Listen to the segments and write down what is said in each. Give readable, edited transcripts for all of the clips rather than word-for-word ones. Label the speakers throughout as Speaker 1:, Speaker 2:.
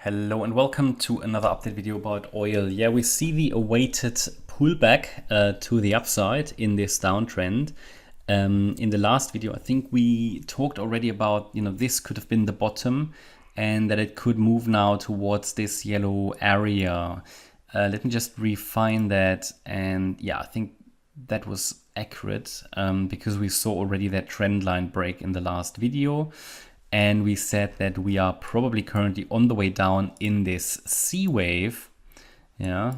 Speaker 1: Hello and welcome to another update video about oil. Yeah, we see the awaited pullback to the upside in this downtrend. In the last video, I think we talked already about, this could have been the bottom and that it could move now towards this yellow area. Let me just refine that. And yeah, I think that was accurate because we saw already that trend line break in the last video. And we said that we are probably currently on the way down in this C wave. Yeah.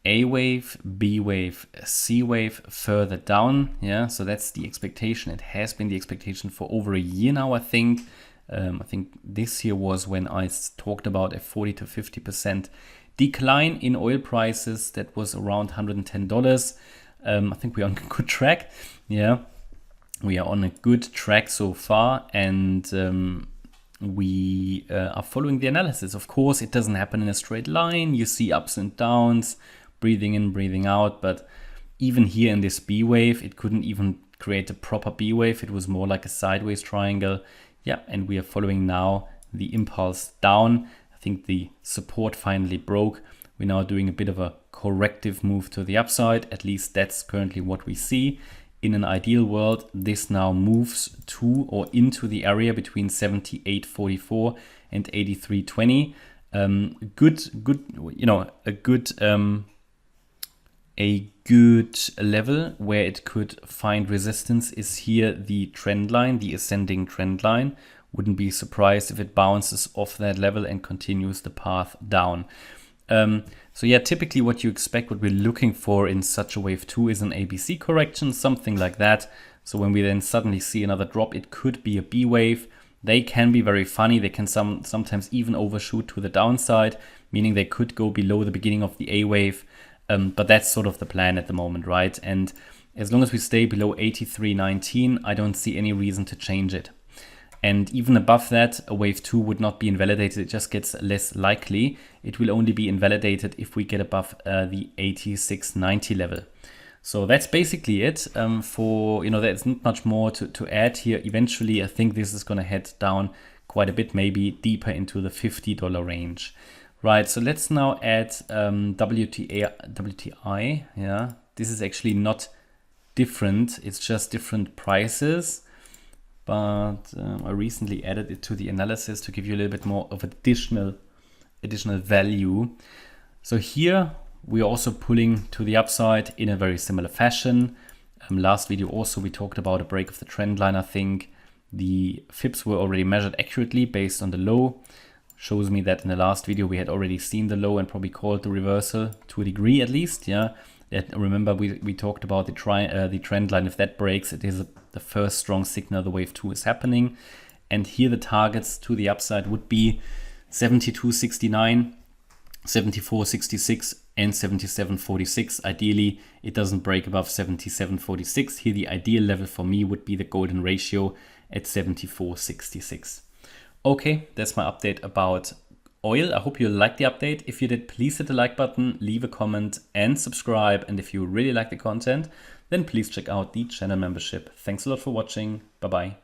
Speaker 1: A wave, B wave, C wave further down. Yeah. So that's the expectation. It has been the expectation for over a year now, I think. I think this year was when I talked about a 40 to 50% decline in oil prices. That was around $110. I think we're on a good track. Yeah. We are on a good track so far, and we are following the analysis. Of course, it doesn't happen in a straight line. You see ups and downs, breathing in, breathing out. But even here in this B wave, it couldn't even create a proper B wave. It was more like a sideways triangle. Yeah, and we are following now the impulse down. I think the support finally broke. We're now doing a bit of a corrective move to the upside. At least that's currently what we see. In an ideal world, this now moves to or into the area between 78.44 and 83.20. A good level where it could find resistance is here the trend line, the ascending trend line. Wouldn't be surprised if it bounces off that level and continues the path down. So yeah, typically what you expect, what we're looking for in such a wave 2 is an ABC correction, something like that. So when we then suddenly see another drop, it could be a B wave. They can be very funny. They can sometimes even overshoot to the downside, meaning they could go below the beginning of the A wave. But that's sort of the plan at the moment, right? And as long as we stay below 83.19, I don't see any reason to change it. And even above that, a wave 2 would not be invalidated. It just gets less likely. It will only be invalidated if we get above the 86.90 level. So that's basically it. There's not much more to add here. Eventually, I think this is going to head down quite a bit, maybe deeper into the $50 range. Right, so let's now add WTI. Yeah, this is actually not different. It's just different prices. But I recently added it to the analysis to give you a little bit more of additional value. So here we are also pulling to the upside in a very similar fashion. Last video also we talked about a break of the trend line. I think the FIBs were already measured accurately based on the low. Shows me that in the last video we had already seen the low and probably called the reversal to a degree at least. Yeah. Remember we talked about the trend line. If that breaks, it is the first strong signal the wave 2 is happening. And here the targets to the upside would be 72.69, 74.66 and 77.46. Ideally, it doesn't break above 77.46. Here the ideal level for me would be the golden ratio at 74.66. Okay, that's my update about oil. I hope you liked the update. If you did, please hit the like button, leave a comment and subscribe. And if you really like the content, then please check out the channel membership. Thanks a lot for watching. Bye-bye.